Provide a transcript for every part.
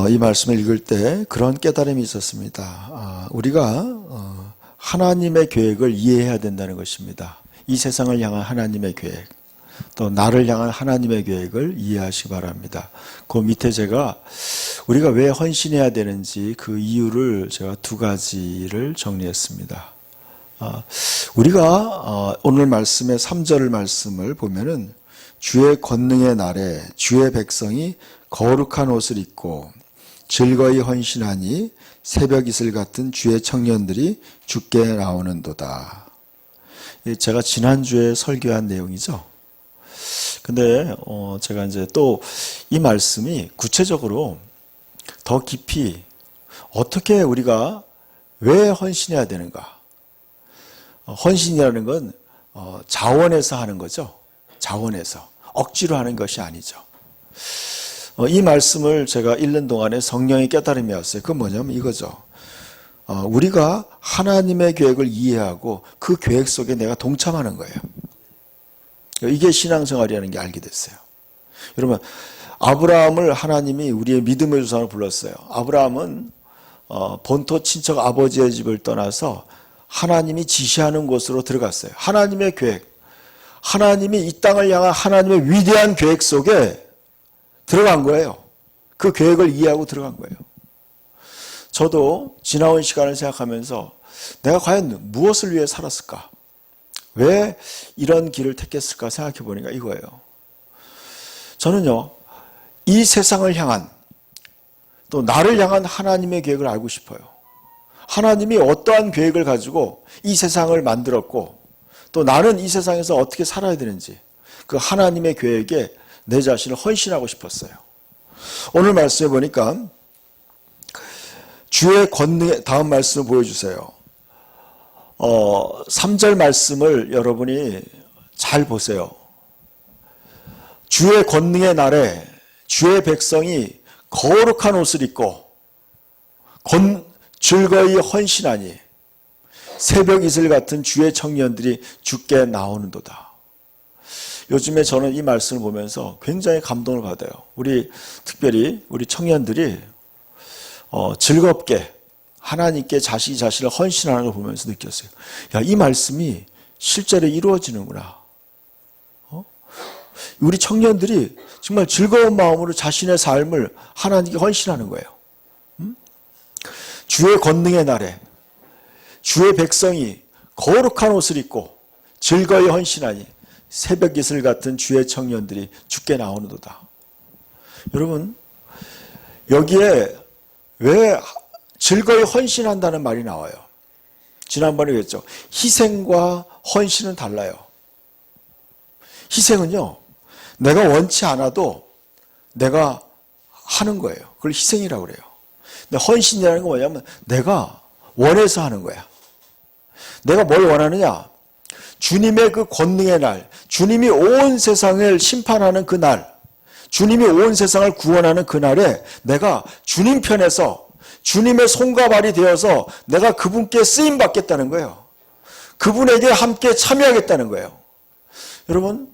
이 말씀을 읽을 때 그런 깨달음이 있었습니다. 우리가 하나님의 계획을 이해해야 된다는 것입니다. 이 세상을 향한 하나님의 계획, 또 나를 향한 하나님의 계획을 이해하시기 바랍니다. 그 밑에 제가 우리가 왜 헌신해야 되는지 그 이유를 제가 두 가지를 정리했습니다. 우리가 오늘 말씀의 3절 말씀을 보면은 주의 권능의 날에 주의 백성이 거룩한 옷을 입고 즐거이 헌신하니 새벽 이슬 같은 주의 청년들이 주께 나오는도다. 제가 지난주에 설교한 내용이죠. 근데 제가 이제 또 이 말씀이 구체적으로 더 깊이 어떻게 우리가 왜 헌신해야 되는가? 헌신이라는 건 자원해서 하는 거죠. 자원해서 억지로 하는 것이 아니죠. 이 말씀을 제가 읽는 동안에 성령의 깨달음이 왔어요. 그건 뭐냐면 이거죠. 우리가 하나님의 계획을 이해하고 그 계획 속에 내가 동참하는 거예요. 이게 신앙생활이라는 게 알게 됐어요. 여러분, 아브라함을 하나님이 우리의 믿음의 조상으로 불렀어요. 아브라함은 본토 친척 아버지의 집을 떠나서 하나님이 지시하는 곳으로 들어갔어요. 하나님의 계획, 하나님이 이 땅을 향한 하나님의 위대한 계획 속에 들어간 거예요. 그 계획을 이해하고 들어간 거예요. 저도 지나온 시간을 생각하면서 내가 과연 무엇을 위해 살았을까? 왜 이런 길을 택했을까 생각해 보니까 이거예요. 저는요, 이 세상을 향한 또 나를 향한 하나님의 계획을 알고 싶어요. 하나님이 어떠한 계획을 가지고 이 세상을 만들었고 또 나는 이 세상에서 어떻게 살아야 되는지 그 하나님의 계획에 내 자신을 헌신하고 싶었어요. 오늘 말씀해 보니까 주의 권능의 다음 말씀을 보여주세요. 3절 말씀을 여러분이 잘 보세요. 주의 권능의 날에 주의 백성이 거룩한 옷을 입고 즐거이 헌신하니 새벽 이슬 같은 주의 청년들이 주께 나오는도다. 요즘에 저는 이 말씀을 보면서 굉장히 감동을 받아요. 특별히 우리 청년들이 즐겁게 하나님께 자신을 헌신하는 걸 보면서 느꼈어요. 야, 이 말씀이 실제로 이루어지는구나. 우리 청년들이 정말 즐거운 마음으로 자신의 삶을 하나님께 헌신하는 거예요. 주의 권능의 날에 주의 백성이 거룩한 옷을 입고 즐거이 헌신하니 새벽 이슬 같은 주의 청년들이 주께 나오는도다. 여러분, 여기에 왜 즐거이 헌신한다는 말이 나와요? 지난번에 그랬죠. 희생과 헌신은 달라요. 희생은요, 내가 원치 않아도 내가 하는 거예요. 그걸 희생이라고 그래요. 근데 헌신이라는 건 뭐냐면 내가 원해서 하는 거야. 내가 뭘 원하느냐? 주님의 그 권능의 날, 주님이 온 세상을 심판하는 그 날, 주님이 온 세상을 구원하는 그 날에 내가 주님 편에서 주님의 손과 발이 되어서 내가 그분께 쓰임 받겠다는 거예요. 그분에게 함께 참여하겠다는 거예요. 여러분,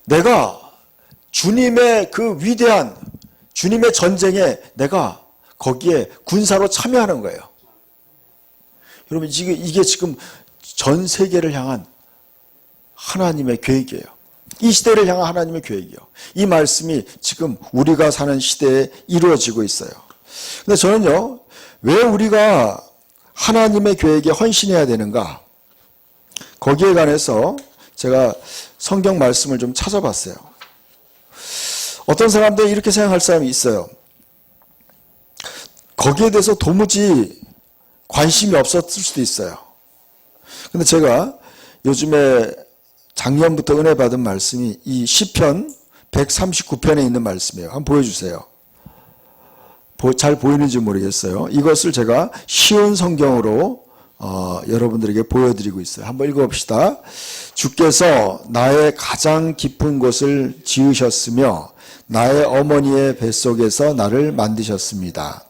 내가 주님의 그 위대한 주님의 전쟁에 내가 거기에 군사로 참여하는 거예요. 여러분, 이게 지금 전 세계를 향한 하나님의 계획이에요. 이 시대를 향한 하나님의 계획이요. 이 말씀이 지금 우리가 사는 시대에 이루어지고 있어요. 근데 저는요, 왜 우리가 하나님의 계획에 헌신해야 되는가? 거기에 관해서 제가 성경 말씀을 좀 찾아봤어요. 어떤 사람들이 이렇게 생각할 사람이 있어요. 거기에 대해서 도무지 관심이 없었을 수도 있어요. 근데 제가 요즘에 작년부터 은혜 받은 말씀이 이 시편 139편에 있는 말씀이에요. 한번 보여주세요. 잘 보이는지 모르겠어요. 이것을 제가 쉬운 성경으로 여러분들에게 보여드리고 있어요. 한번 읽어봅시다. 주께서 나의 가장 깊은 곳을 지으셨으며 나의 어머니의 뱃속에서 나를 만드셨습니다.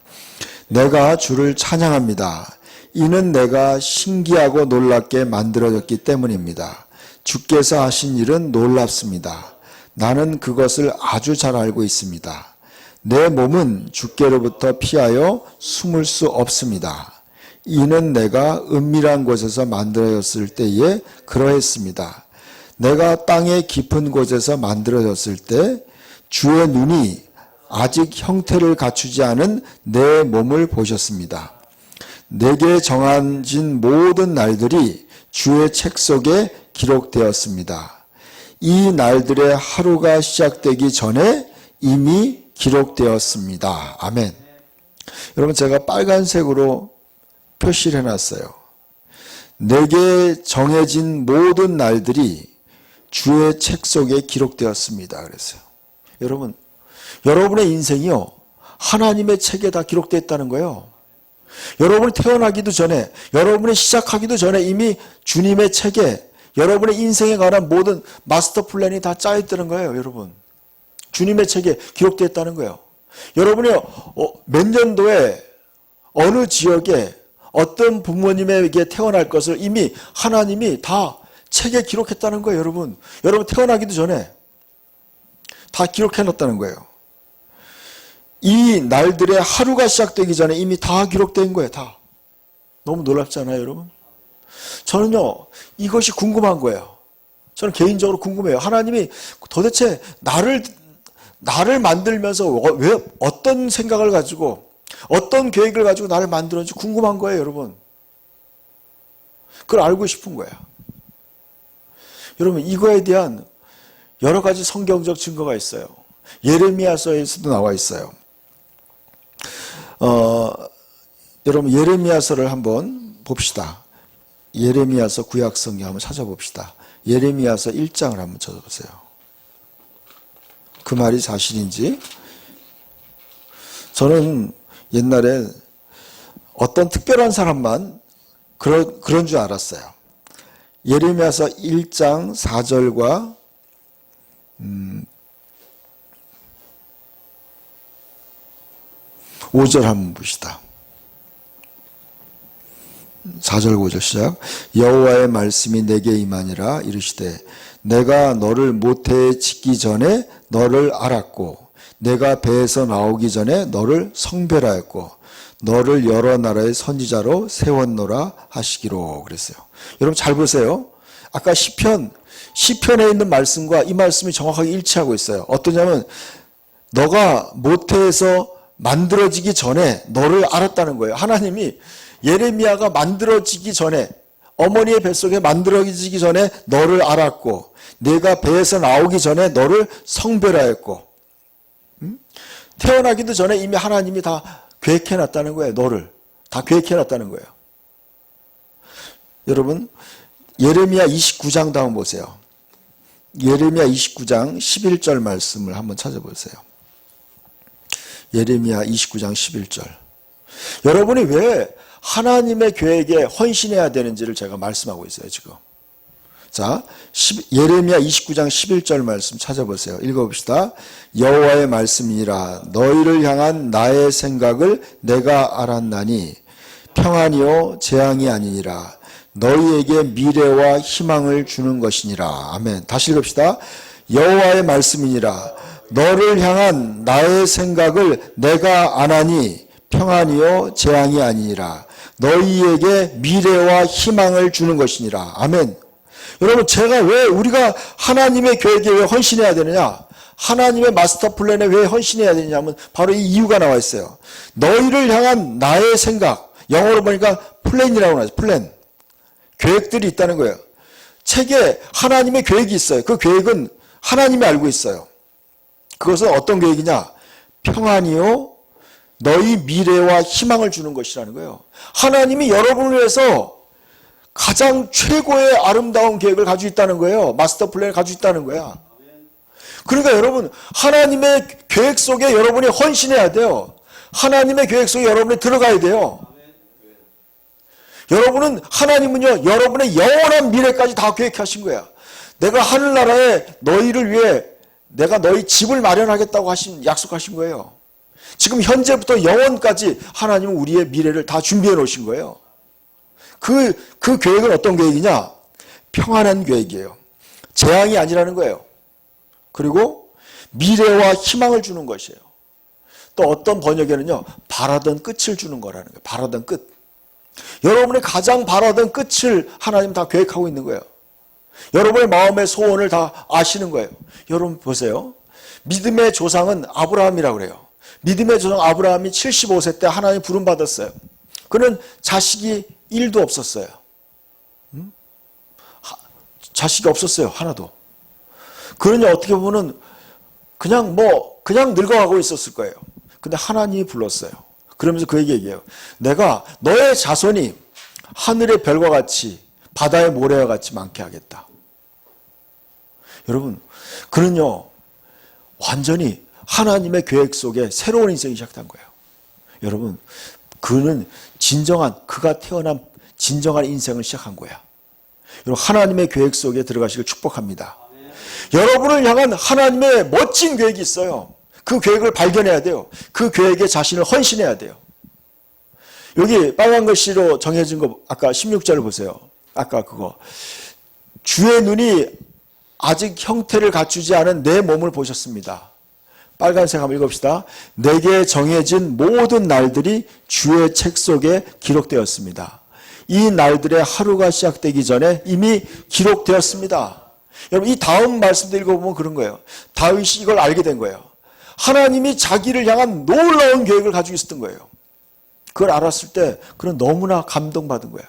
내가 주를 찬양합니다. 이는 내가 신기하고 놀랍게 만들어졌기 때문입니다. 주께서 하신 일은 놀랍습니다. 나는 그것을 아주 잘 알고 있습니다. 내 몸은 주께로부터 피하여 숨을 수 없습니다. 이는 내가 은밀한 곳에서 만들어졌을 때에 그러했습니다. 내가 땅의 깊은 곳에서 만들어졌을 때 주의 눈이 아직 형태를 갖추지 않은 내 몸을 보셨습니다. 내게 정해진 모든 날들이 주의 책 속에 기록되었습니다. 이 날들의 하루가 시작되기 전에 이미 기록되었습니다. 아멘. 여러분, 제가 빨간색으로 표시를 해놨어요. 내게 정해진 모든 날들이 주의 책 속에 기록되었습니다. 그랬어요. 여러분, 여러분의 인생이요, 하나님의 책에 다 기록되어 있다는 거예요. 여러분이 태어나기도 전에, 여러분이 시작하기도 전에 이미 주님의 책에 여러분의 인생에 관한 모든 마스터 플랜이 다 짜여있다는 거예요. 여러분, 주님의 책에 기록되어 있다는 거예요. 여러분이 몇 년도에 어느 지역에 어떤 부모님에게 태어날 것을 이미 하나님이 다 책에 기록했다는 거예요. 여러분 태어나기도 전에 다 기록해놨다는 거예요. 이 날들의 하루가 시작되기 전에 이미 다 기록된 거예요. 다. 너무 놀랍지 않아요, 여러분? 저는요, 이것이 궁금한 거예요. 저는 개인적으로 궁금해요. 하나님이 도대체 나를 만들면서 왜 어떤 생각을 가지고 어떤 계획을 가지고 나를 만들었는지 궁금한 거예요, 여러분. 그걸 알고 싶은 거예요. 여러분, 이거에 대한 여러 가지 성경적 증거가 있어요. 예레미야서에서도 나와 있어요. 여러분, 예레미야서를 한번 봅시다. 예레미야서 구약성경 한번 찾아봅시다. 예레미야서 1장을 한번 찾아보세요. 그 말이 사실인지. 저는 옛날에 어떤 특별한 사람만 그런 줄 알았어요. 예레미야서 1장 4절과 5절 한번 봅시다. 4절 5절 시작. 여호와의 말씀이 내게 임하니라 이르시되 내가 너를 모태에 짓기 전에 너를 알았고 내가 배에서 나오기 전에 너를 성별하였고 너를 여러 나라의 선지자로 세웠노라 하시기로 그랬어요. 여러분 잘 보세요. 아까 시편에 있는 말씀과 이 말씀이 정확하게 일치하고 있어요. 어떠냐면 너가 모태에서 만들어지기 전에 너를 알았다는 거예요. 하나님이 예레미야가 만들어지기 전에, 어머니의 뱃속에 만들어지기 전에 너를 알았고 내가 배에서 나오기 전에 너를 성별하였고 태어나기도 전에 이미 하나님이 다 계획해놨다는 거예요. 너를 다 계획해놨다는 거예요. 여러분, 예레미야 29장 다음 보세요. 예레미야 29장 11절 말씀을 한번 찾아보세요. 예레미야 29장 11절. 여러분이 왜 하나님의 계획에 헌신해야 되는지를 제가 말씀하고 있어요, 지금. 자, 예레미야 29장 11절 말씀 찾아보세요. 읽어봅시다. 여호와의 말씀이니라 너희를 향한 나의 생각을 내가 알았나니 평안이요 재앙이 아니니라 너희에게 미래와 희망을 주는 것이니라. 아멘. 다시 읽읍시다. 여호와의 말씀이니라 너를 향한 나의 생각을 내가 아나니 평안이요 재앙이 아니니라 너희에게 미래와 희망을 주는 것이니라. 아멘. 여러분, 제가 왜 우리가 하나님의 계획에 왜 헌신해야 되느냐? 하나님의 마스터 플랜에 왜 헌신해야 되느냐면 바로 이 이유가 나와 있어요. 너희를 향한 나의 생각, 영어로 보니까 플랜이라고 하죠. 플랜. 계획들이 있다는 거예요. 책에 하나님의 계획이 있어요. 그 계획은 하나님이 알고 있어요. 그것은 어떤 계획이냐? 평안이요 너희 미래와 희망을 주는 것이라는 거예요. 하나님이 여러분을 위해서 가장 최고의 아름다운 계획을 가지고 있다는 거예요. 마스터 플랜을 가지고 있다는 거야. 그러니까 여러분, 하나님의 계획 속에 여러분이 헌신해야 돼요. 하나님의 계획 속에 여러분이 들어가야 돼요. 여러분은, 하나님은요, 여러분의 영원한 미래까지 다 계획하신 거야. 내가 하늘나라에 너희를 위해 내가 너희 집을 마련하겠다고 약속하신 거예요. 지금 현재부터 영원까지 하나님은 우리의 미래를 다 준비해 놓으신 거예요. 그 계획은 어떤 계획이냐? 평안한 계획이에요. 재앙이 아니라는 거예요. 그리고 미래와 희망을 주는 것이에요. 또 어떤 번역에는요, 바라던 끝을 주는 거라는 거예요. 바라던 끝. 여러분이 가장 바라던 끝을 하나님 다 계획하고 있는 거예요. 여러분의 마음의 소원을 다 아시는 거예요. 여러분 보세요. 믿음의 조상은 아브라함이라고 그래요. 믿음의 조상 아브라함이 75세 때 하나님 부름 받았어요. 그는 자식이 1도 없었어요. 자식이 없었어요. 하나도. 그러니 어떻게 보면 그냥 늙어가고 있었을 거예요. 근데 하나님이 불렀어요. 그러면서 그에게 얘기해요. 내가 너의 자손이 하늘의 별과 같이 바다의 모래와 같이 많게 하겠다. 여러분, 그는요, 완전히 하나님의 계획 속에 새로운 인생이 시작된 거예요. 여러분, 그는 그가 태어난 진정한 인생을 시작한 거야. 여러분, 하나님의 계획 속에 들어가시길 축복합니다. 여러분을 향한 하나님의 멋진 계획이 있어요. 그 계획을 발견해야 돼요. 그 계획에 자신을 헌신해야 돼요. 여기 빨간 글씨로 정해진 거 아까 16절을 보세요. 아까 그거. 주의 눈이 아직 형태를 갖추지 않은 내 몸을 보셨습니다. 빨간색 한번 읽읍시다. 내게 정해진 모든 날들이 주의 책 속에 기록되었습니다. 이 날들의 하루가 시작되기 전에 이미 기록되었습니다. 여러분, 이 다음 말씀도 읽어보면 그런 거예요. 다윗이 이걸 알게 된 거예요. 하나님이 자기를 향한 놀라운 계획을 가지고 있었던 거예요. 그걸 알았을 때 그는 너무나 감동받은 거예요.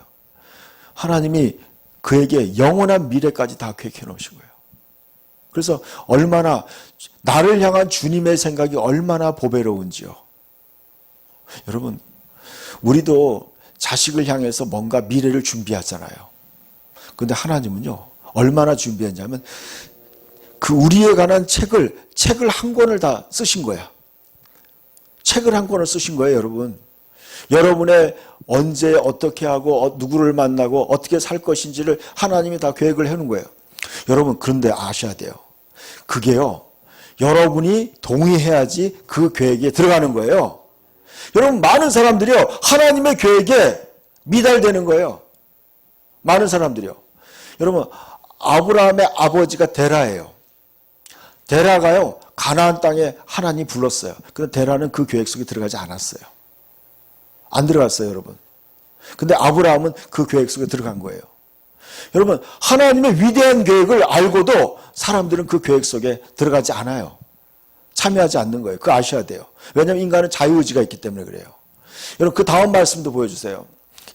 하나님이 그에게 영원한 미래까지 다 계획해 놓으신 거예요. 그래서 얼마나 나를 향한 주님의 생각이 얼마나 보배로운지요. 여러분, 우리도 자식을 향해서 뭔가 미래를 준비하잖아요. 그런데 하나님은요, 얼마나 준비했냐면 그 우리에 관한 책을 한 권을 다 쓰신 거야. 책을 한 권을 쓰신 거예요, 여러분. 여러분의 언제 어떻게 하고 누구를 만나고 어떻게 살 것인지를 하나님이 다 계획을 해놓은 거예요. 여러분, 그런데 아셔야 돼요. 그게요, 여러분이 동의해야지 그 계획에 들어가는 거예요. 여러분, 많은 사람들이요, 하나님의 계획에 미달되는 거예요. 많은 사람들이요. 여러분, 아브라함의 아버지가 데라예요. 데라가요, 가나안 땅에 하나님이 불렀어요. 그런데 데라는 그 계획 속에 들어가지 않았어요. 안 들어갔어요, 여러분. 근데 아브라함은 그 계획 속에 들어간 거예요. 여러분, 하나님의 위대한 계획을 알고도 사람들은 그 계획 속에 들어가지 않아요. 참여하지 않는 거예요. 그거 아셔야 돼요. 왜냐하면 인간은 자유의지가 있기 때문에 그래요. 여러분, 그 다음 말씀도 보여주세요.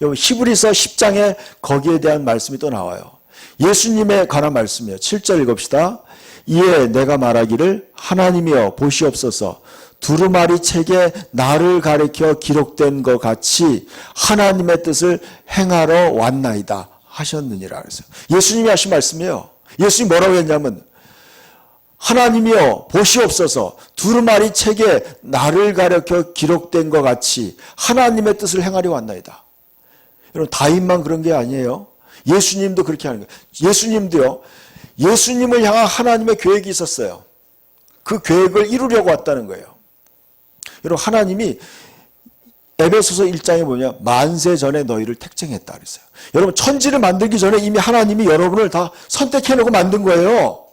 여러분, 히브리서 10장에 거기에 대한 말씀이 또 나와요. 예수님에 관한 말씀이에요. 7절 읽읍시다. 이에 내가 말하기를 하나님이여 보시옵소서 두루마리 책에 나를 가리켜 기록된 것 같이 하나님의 뜻을 행하러 왔나이다 하셨느니라 그랬어요. 예수님이 하신 말씀이에요. 예수님이 뭐라고 했냐면 하나님이여 보시옵소서 두루마리 책에 나를 가리켜 기록된 것 같이 하나님의 뜻을 행하려 왔나이다. 여러분, 다윗만 그런 게 아니에요. 예수님도 그렇게 하는 거예요. 예수님도요, 예수님을 향한 하나님의 계획이 있었어요. 그 계획을 이루려고 왔다는 거예요. 여러분, 하나님이 에베소서 1장에 보면 만세 전에 너희를 택정했다 그랬어요. 여러분, 천지를 만들기 전에 이미 하나님이 여러분을 다 선택해놓고 만든 거예요.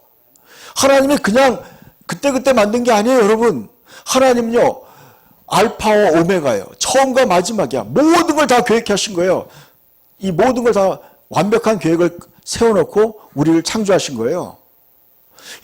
하나님이 그냥 그때 만든 게 아니에요, 여러분. 하나님은요, 알파와 오메가예요. 처음과 마지막이야. 모든 걸 다 계획하신 거예요. 이 모든 걸 다 완벽한 계획을 세워놓고 우리를 창조하신 거예요.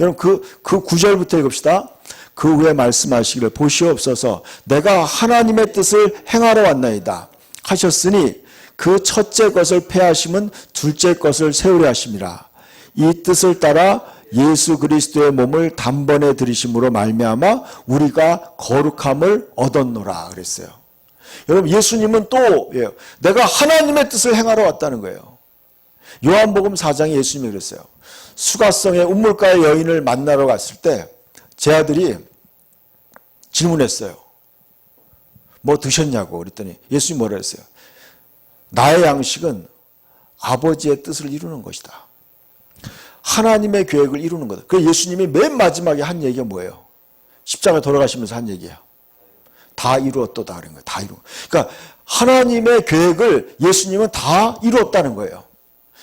여러분, 그 9절부터 읽읍시다. 그 후에 말씀하시기를 보시옵소서 내가 하나님의 뜻을 행하러 왔나이다 하셨으니 그 첫째 것을 폐하심은 둘째 것을 세우려 하심이라. 이 뜻을 따라 예수 그리스도의 몸을 단번에 들이심으로 말미암아 우리가 거룩함을 얻었노라 그랬어요. 여러분, 예수님은 또 내가 하나님의 뜻을 행하러 왔다는 거예요. 요한복음 4장에 예수님이 그랬어요. 수가성의 우물가의 여인을 만나러 갔을 때 제 아들이 질문했어요. 뭐 드셨냐고 그랬더니 예수님이 뭐라 했어요? 나의 양식은 아버지의 뜻을 이루는 것이다. 하나님의 계획을 이루는 거다. 그래서 예수님이 맨 마지막에 한 얘기가 뭐예요? 십자가에 돌아가시면서 한 얘기예요. 다 이루었도다 그런 거예요. 다 이루. 그러니까 하나님의 계획을 예수님은 다 이루었다는 거예요.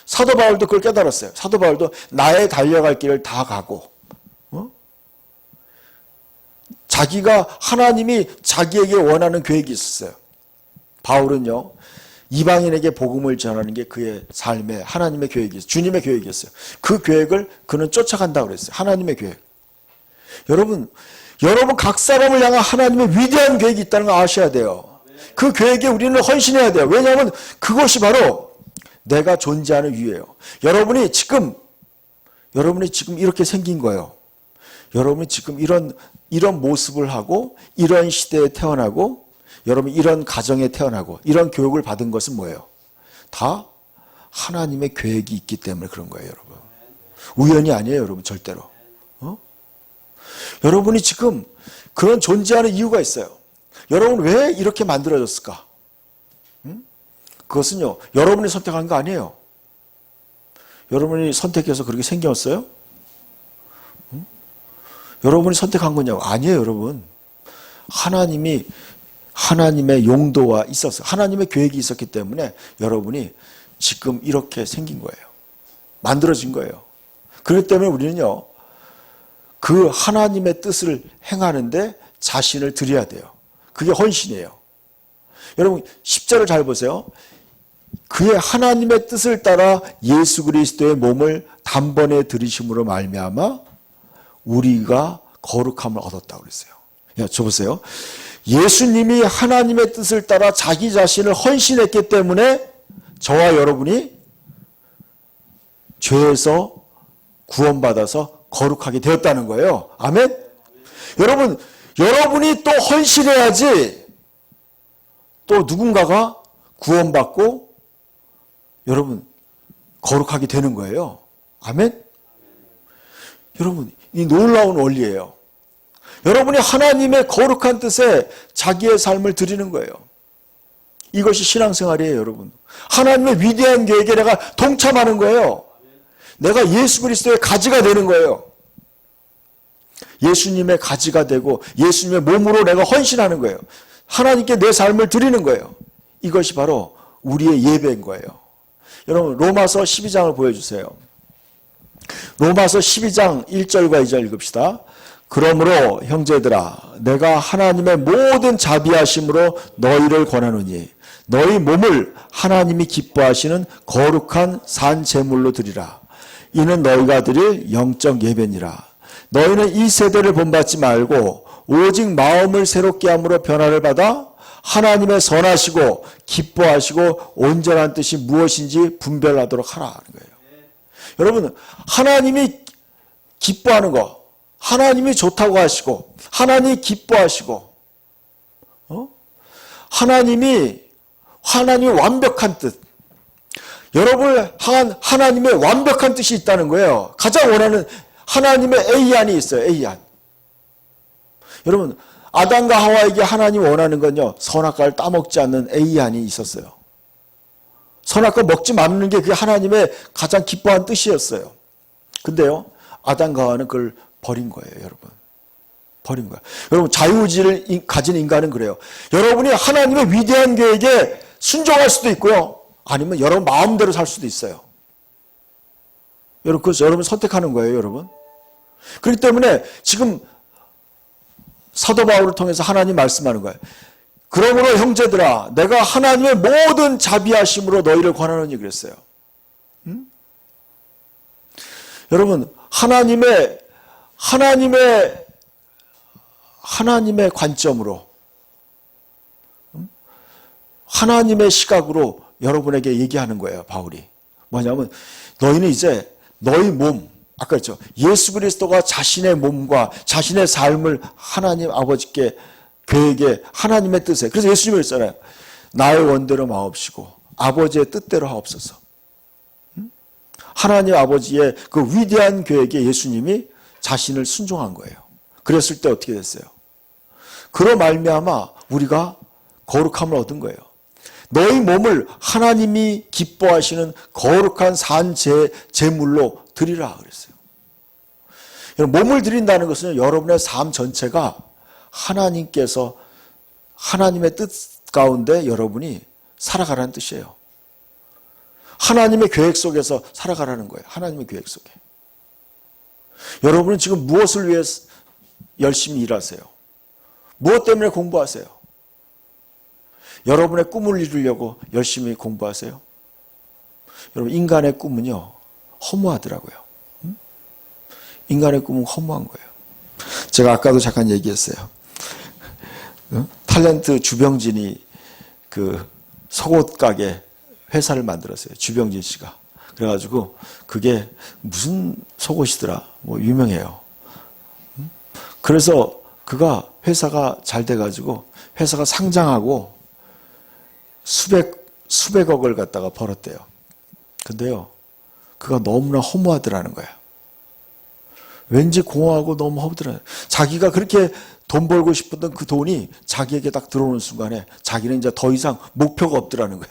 사도 바울도 그걸 깨달았어요. 사도 바울도 나의 달려갈 길을 다 가고 하나님이 자기에게 원하는 계획이 있었어요. 바울은요, 이방인에게 복음을 전하는 게 그의 삶에 하나님의 계획이었어요. 주님의 계획이었어요. 그 계획을 그는 쫓아간다고 그랬어요. 하나님의 계획. 여러분 각 사람을 향한 하나님의 위대한 계획이 있다는 걸 아셔야 돼요. 그 계획에 우리는 헌신해야 돼요. 왜냐하면 그것이 바로 내가 존재하는 이유예요. 여러분이 지금 이렇게 생긴 거예요. 여러분이 지금 이런 모습을 하고 이런 시대에 태어나고 여러분 이런 가정에 태어나고 이런 교육을 받은 것은 뭐예요? 다 하나님의 계획이 있기 때문에 그런 거예요, 여러분. 우연이 아니에요, 여러분, 절대로. 여러분이 지금 그런 존재하는 이유가 있어요. 여러분 왜 이렇게 만들어졌을까? 그것은요, 여러분이 선택한 거 아니에요. 여러분이 선택해서 그렇게 생겼어요? 여러분이 선택한 거냐고? 아니에요, 여러분. 하나님의 용도와 있었어요. 하나님의 계획이 있었기 때문에 여러분이 지금 이렇게 생긴 거예요. 만들어진 거예요. 그렇기 때문에 우리는요, 그 하나님의 뜻을 행하는데 자신을 드려야 돼요. 그게 헌신이에요. 여러분 10절을 잘 보세요. 그의 하나님의 뜻을 따라 예수 그리스도의 몸을 단번에 들이심으로 말미암아 우리가 거룩함을 얻었다고 그랬어요. 저 보세요. 예수님이 하나님의 뜻을 따라 자기 자신을 헌신했기 때문에 저와 여러분이 죄에서 구원받아서 거룩하게 되었다는 거예요. 아멘? 여러분이 또 헌신해야지 또 누군가가 구원받고 여러분 거룩하게 되는 거예요. 아멘? 여러분, 이 놀라운 원리예요. 여러분이 하나님의 거룩한 뜻에 자기의 삶을 드리는 거예요. 이것이 신앙생활이에요, 여러분. 하나님의 위대한 계획에 내가 동참하는 거예요. 내가 예수 그리스도의 가지가 되는 거예요. 예수님의 가지가 되고 예수님의 몸으로 내가 헌신하는 거예요. 하나님께 내 삶을 드리는 거예요. 이것이 바로 우리의 예배인 거예요. 여러분 로마서 12장을 보여주세요. 로마서 12장 1절과 2절 읽읍시다. 그러므로 형제들아 내가 하나님의 모든 자비하심으로 너희를 권하노니 너희 몸을 하나님이 기뻐하시는 거룩한 산 제물로 드리라. 이는 너희가 드릴 영적 예배니라. 너희는 이 세대를 본받지 말고 오직 마음을 새롭게 함으로 변화를 받아 하나님의 선하시고 기뻐하시고 온전한 뜻이 무엇인지 분별하도록 하라 하는 거예요. 여러분 하나님이 기뻐하는 거, 하나님이 좋다고 하시고 하나님이 기뻐하시고 하나님이 완벽한 뜻, 여러분을 향한 하나님의 완벽한 뜻이 있다는 거예요. 가장 원하는 하나님의 A안이 있어요. A안. 여러분 아담과 하와에게 하나님 원하는 건요, 선악과를 따먹지 않는 A안이 있었어요. 선악과 먹지 말는 게 그게 하나님의 가장 기뻐한 뜻이었어요. 근데요 아담과 하와는 그걸 버린 거예요. 여러분 버린 거예요. 여러분 자유의지를 가진 인간은 그래요. 여러분이 하나님의 위대한 계획에 순종할 수도 있고요, 아니면 여러분 마음대로 살 수도 있어요. 여러분 그래서 여러분 선택하는 거예요. 여러분 그렇기 때문에 지금 사도 바울을 통해서 하나님 말씀하는 거예요. 그러므로 형제들아 내가 하나님의 모든 자비하심으로 너희를 권하노니 그랬어요. 여러분 하나님의 관점으로 하나님의 시각으로 여러분에게 얘기하는 거예요. 바울이 뭐냐면 너희는 이제 너희 몸, 아까 그랬죠. 예수 그리스도가 자신의 몸과 자신의 삶을 하나님 아버지께 계획에 하나님의 뜻에, 그래서 예수님이 그랬잖아요. 나의 원대로 마옵시고 아버지의 뜻대로 하옵소서. 하나님 아버지의 그 위대한 계획에 예수님이 자신을 순종한 거예요. 그랬을 때 어떻게 됐어요? 그로 말미암아 우리가 거룩함을 얻은 거예요. 너희 몸을 하나님이 기뻐하시는 거룩한 산 제물로 드리라 그랬어요. 몸을 드린다는 것은 여러분의 삶 전체가 하나님께서 하나님의 뜻 가운데 여러분이 살아가라는 뜻이에요. 하나님의 계획 속에서 살아가라는 거예요. 하나님의 계획 속에. 여러분은 지금 무엇을 위해 열심히 일하세요? 무엇 때문에 공부하세요? 여러분의 꿈을 이루려고 열심히 공부하세요? 여러분, 인간의 꿈은요, 허무하더라고요. 인간의 꿈은 허무한 거예요. 제가 아까도 잠깐 얘기했어요. 탤런트 주병진이 그 속옷 가게 회사를 만들었어요. 주병진 씨가. 그래가지고 그게 무슨 속옷이더라. 뭐 유명해요. 그래서 그가 회사가 잘 돼가지고 회사가 상장하고 수백억을 갖다가 벌었대요. 근데요, 그가 너무나 허무하더라는 거야. 왠지 공허하고 너무 허무하더라는 거야. 자기가 그렇게 돈 벌고 싶었던 그 돈이 자기에게 딱 들어오는 순간에 자기는 이제 더 이상 목표가 없더라는 거야.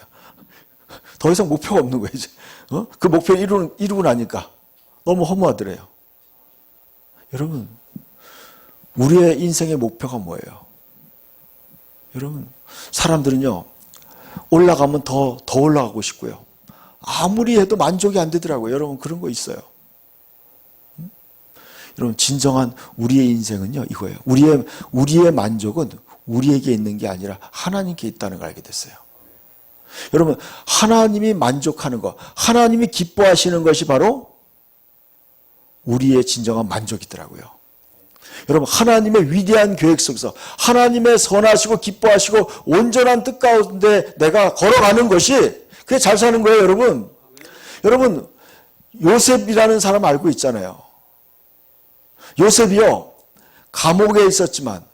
더 이상 목표가 없는 거야, 이제. 그 목표를 이루고 나니까 너무 허무하더래요. 여러분, 우리의 인생의 목표가 뭐예요? 여러분, 사람들은요, 올라가면 더 올라가고 싶고요. 아무리 해도 만족이 안 되더라고요. 여러분, 그런 거 있어요. 여러분, 진정한 우리의 인생은요, 이거예요. 우리의 만족은 우리에게 있는 게 아니라 하나님께 있다는 걸 알게 됐어요. 여러분, 하나님이 만족하는 것, 하나님이 기뻐하시는 것이 바로 우리의 진정한 만족이더라고요. 여러분, 하나님의 위대한 계획 속에서 하나님의 선하시고 기뻐하시고 온전한 뜻 가운데 내가 걸어가는 것이 그게 잘 사는 거예요, 여러분. 여러분, 요셉이라는 사람 알고 있잖아요. 요셉이요, 감옥에 있었지만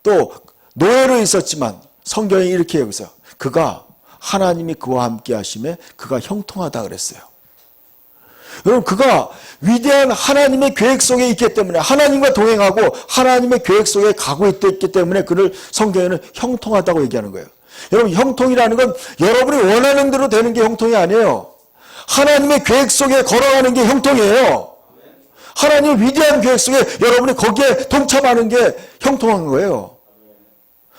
또 노예로 있었지만 성경에 이렇게 여기서 그가 하나님이 그와 함께 하심에 그가 형통하다 그랬어요. 여러분, 그가 위대한 하나님의 계획 속에 있기 때문에 하나님과 동행하고 하나님의 계획 속에 가고 있기 때문에 그를 성경에는 형통하다고 얘기하는 거예요. 여러분, 형통이라는 건 여러분이 원하는 대로 되는 게 형통이 아니에요. 하나님의 계획 속에 걸어가는 게 형통이에요. 하나님의 위대한 계획 속에 여러분이 거기에 동참하는 게 형통한 거예요.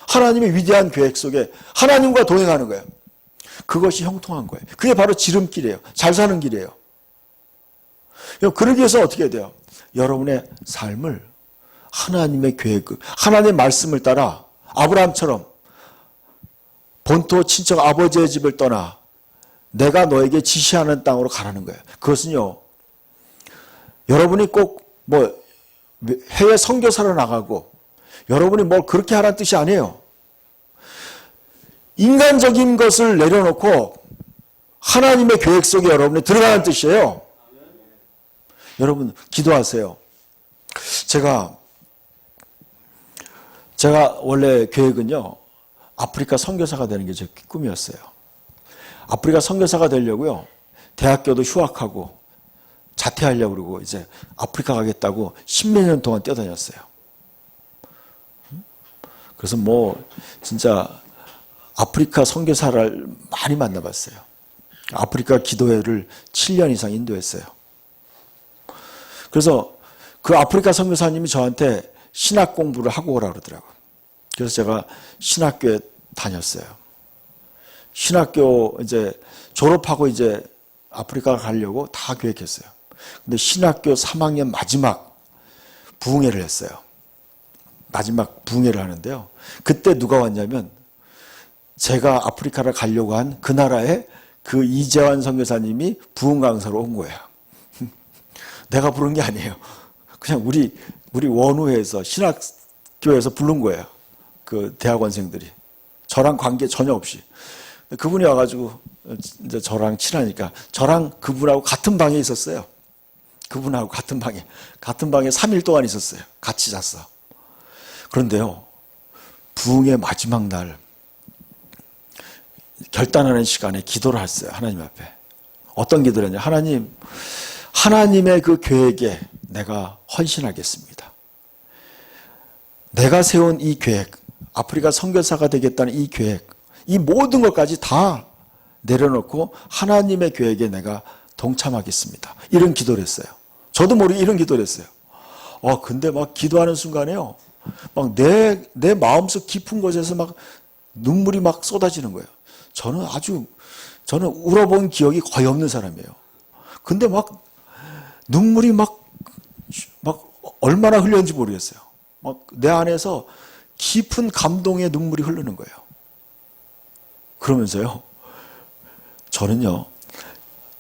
하나님의 위대한 계획 속에 하나님과 동행하는 거예요. 그것이 형통한 거예요. 그게 바로 지름길이에요. 잘 사는 길이에요. 그러기 위해서 어떻게 해야 돼요? 여러분의 삶을 하나님의 계획, 하나님의 말씀을 따라 아브라함처럼 본토 친척 아버지의 집을 떠나 내가 너에게 지시하는 땅으로 가라는 거예요. 그것은요, 여러분이 꼭 뭐 해외 선교사로 나가고 여러분이 뭘 그렇게 하라는 뜻이 아니에요. 인간적인 것을 내려놓고 하나님의 계획 속에 여러분이 들어가는 뜻이에요. 여러분, 기도하세요. 제가 원래 계획은요, 아프리카 선교사가 되는 게 제 꿈이었어요. 아프리카 선교사가 되려고요, 대학교도 휴학하고 자퇴하려고 그러고 이제 아프리카 가겠다고 십몇 년 동안 뛰어다녔어요. 그래서 뭐 진짜 아프리카 선교사를 많이 만나봤어요. 아프리카 기도회를 7년 이상 인도했어요. 그래서 그 아프리카 선교사님이 저한테 신학 공부를 하고 오라 그러더라고요. 그래서 제가 신학교에 다녔어요. 신학교 이제 졸업하고 이제 아프리카 가려고 다 계획했어요. 근데 신학교 3학년 마지막 부흥회를 했어요. 마지막 부흥회를 하는데요. 그때 누가 왔냐면 제가 아프리카를 가려고 한 그 나라의 그 이재환 선교사님이 부흥 강사로 온 거예요. 내가 부른 게 아니에요. 그냥 우리 원우회에서 신학교에서 부른 거예요. 그 대학원생들이. 저랑 관계 전혀 없이. 그분이 와가지고 이제 저랑 친하니까 저랑 그분하고 같은 방에 있었어요. 그분하고 같은 방에 3일 동안 있었어요. 같이 잤어. 그런데요, 부흥의 마지막 날 결단하는 시간에 기도를 했어요. 하나님 앞에. 어떤 기도를 했냐? 하나님의 그 계획에 내가 헌신하겠습니다. 내가 세운 이 계획, 아프리카 선교사가 되겠다는 이 계획, 이 모든 것까지 다 내려놓고 하나님의 계획에 내가 동참하겠습니다. 이런 기도를 했어요. 저도 모르게 이런 기도를 했어요. 근데 막 기도하는 순간에요, 막 내 마음속 깊은 곳에서 막 눈물이 막 쏟아지는 거예요. 저는 울어본 기억이 거의 없는 사람이에요. 근데 막 눈물이 막 얼마나 흘렸는지 모르겠어요. 막 내 안에서 깊은 감동의 눈물이 흐르는 거예요. 그러면서요, 저는요,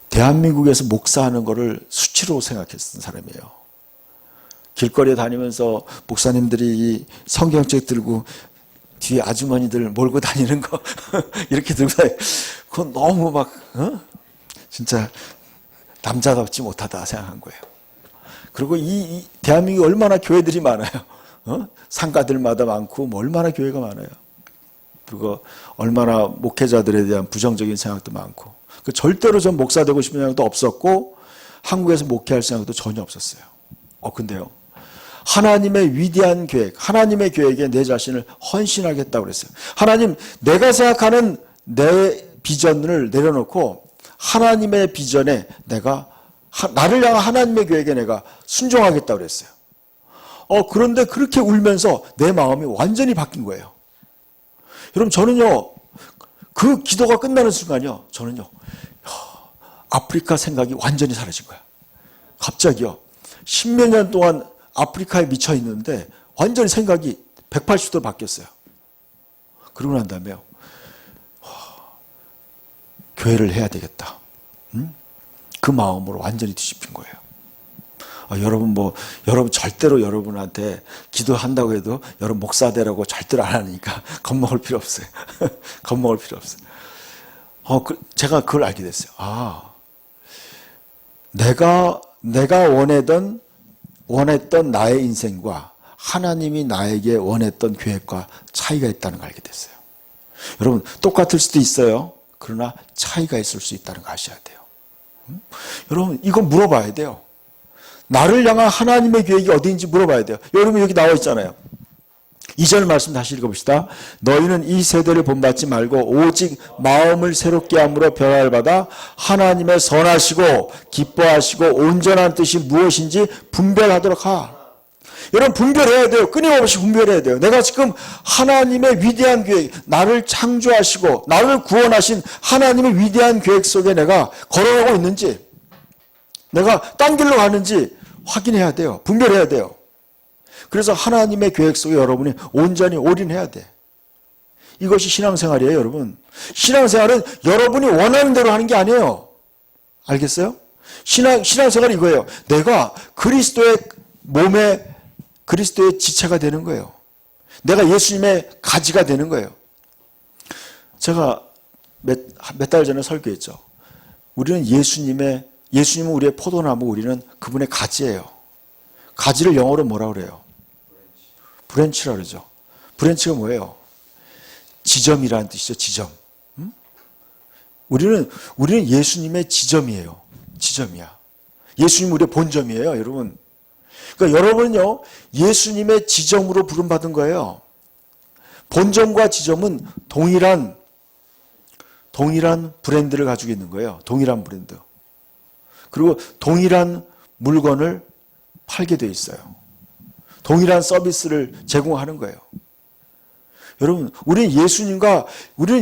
대한민국에서 목사하는 거를 수치로 생각했던 사람이에요. 길거리에 다니면서 목사님들이 이 성경책 들고 뒤에 아주머니들 몰고 다니는 거 이렇게 들고 다니, 그건 너무 막 진짜 남자답지 못하다 생각한 거예요. 그리고 이 대한민국에 얼마나 교회들이 많아요. 상가들마다 많고 뭐 얼마나 교회가 많아요. 그리고 얼마나 목회자들에 대한 부정적인 생각도 많고, 절대로 전 목사 되고 싶은 생각도 없었고 한국에서 목회할 생각도 전혀 없었어요. 근데요, 하나님의 위대한 계획, 하나님의 계획에 내 자신을 헌신하겠다고 그랬어요. 하나님, 내가 생각하는 내 비전을 내려놓고 하나님의 비전에 나를 향한 하나님의 계획에 내가 순종하겠다고 그랬어요. 그런데 그렇게 울면서 내 마음이 완전히 바뀐 거예요. 여러분, 저는요, 그 기도가 끝나는 순간요, 저는요, 아프리카 생각이 완전히 사라진 거야. 갑자기요, 십몇 년 동안 아프리카에 미쳐 있는데 완전히 생각이 180도 바뀌었어요. 그러고 난 다음에요, 교회를 해야 되겠다. 그 마음으로 완전히 뒤집힌 거예요. 여러분 절대로 여러분한테 기도한다고 해도 여러분 목사 되라고 절대로 안 하니까 겁먹을 필요 없어요. 겁먹을 필요 없어요. 제가 그걸 알게 됐어요. 내가 원했던 나의 인생과 하나님이 나에게 원했던 계획과 차이가 있다는 걸 알게 됐어요. 여러분, 똑같을 수도 있어요. 그러나 차이가 있을 수 있다는 거 아셔야 돼요. 여러분, 이거 물어봐야 돼요. 나를 향한 하나님의 계획이 어디인지 물어봐야 돼요. 여러분, 여기 나와 있잖아요. 2절 말씀 다시 읽어봅시다. 너희는 이 세대를 본받지 말고 오직 마음을 새롭게 함으로 변화를 받아 하나님의 선하시고 기뻐하시고 온전한 뜻이 무엇인지 분별하도록 하라. 여러분, 분별해야 돼요. 끊임없이 분별해야 돼요. 내가 지금 하나님의 위대한 계획, 나를 창조하시고 나를 구원하신 하나님의 위대한 계획 속에 내가 걸어가고 있는지, 내가 딴 길로 가는지 확인해야 돼요. 분별해야 돼요. 그래서 하나님의 계획 속에 여러분이 온전히 올인해야 돼. 이것이 신앙생활이에요, 여러분. 신앙생활은 여러분이 원하는 대로 하는 게 아니에요. 알겠어요? 신앙생활이 이거예요. 내가 그리스도의 몸에 그리스도의 지체가 되는 거예요. 내가 예수님의 가지가 되는 거예요. 제가 몇 달 전에 설교했죠. 우리는 예수님은 우리의 포도나무, 우리는 그분의 가지예요. 가지를 영어로 뭐라 그래요? 브랜치라 그러죠. 브랜치가 뭐예요? 지점이라는 뜻이죠. 지점. 우리는 예수님의 지점이에요. 지점이야. 예수님 우리의 본점이에요, 여러분. 그러니까 여러분은요, 예수님의 지점으로 부름받은 거예요. 본점과 지점은 동일한 브랜드를 가지고 있는 거예요. 동일한 브랜드. 그리고 동일한 물건을 팔게 돼 있어요. 동일한 서비스를 제공하는 거예요. 여러분, 우리는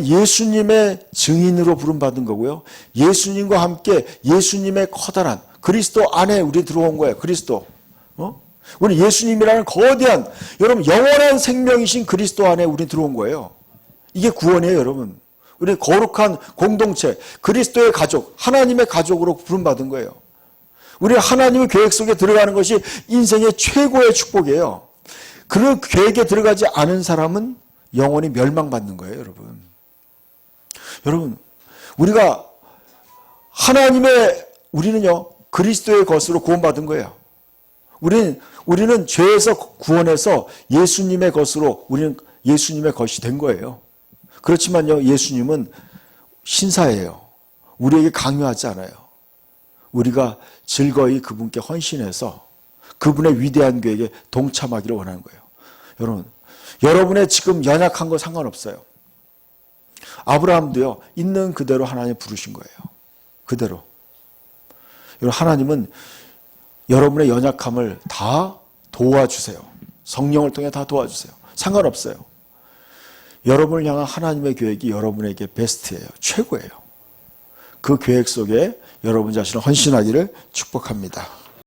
예수님의 증인으로 부름받은 거고요. 예수님과 함께 예수님의 커다란 그리스도 안에 우리 들어온 거예요. 그리스도. 우리 예수님이라는 거대한, 여러분, 영원한 생명이신 그리스도 안에 우리 들어온 거예요. 이게 구원이에요, 여러분. 우리 거룩한 공동체, 그리스도의 가족, 하나님의 가족으로 부름받은 거예요. 우리 하나님의 계획 속에 들어가는 것이 인생의 최고의 축복이에요. 그 계획에 들어가지 않은 사람은 영원히 멸망받는 거예요, 여러분. 여러분, 우리는요, 그리스도의 것으로 구원받은 거예요. 우리는 죄에서 구원해서 예수님의 것으로, 우리는 예수님의 것이 된 거예요. 그렇지만요, 예수님은 신사예요. 우리에게 강요하지 않아요. 우리가 즐거이 그분께 헌신해서 그분의 위대한 계획에 동참하기를 원하는 거예요. 여러분, 여러분의 지금 연약한 거 상관없어요. 아브라함도요, 있는 그대로 하나님 부르신 거예요. 그대로. 여러분, 하나님은 여러분의 연약함을 다 도와주세요. 성령을 통해 다 도와주세요. 상관없어요. 여러분을 향한 하나님의 계획이 여러분에게 베스트예요. 최고예요. 그 계획 속에 여러분 자신을 헌신하기를 축복합니다.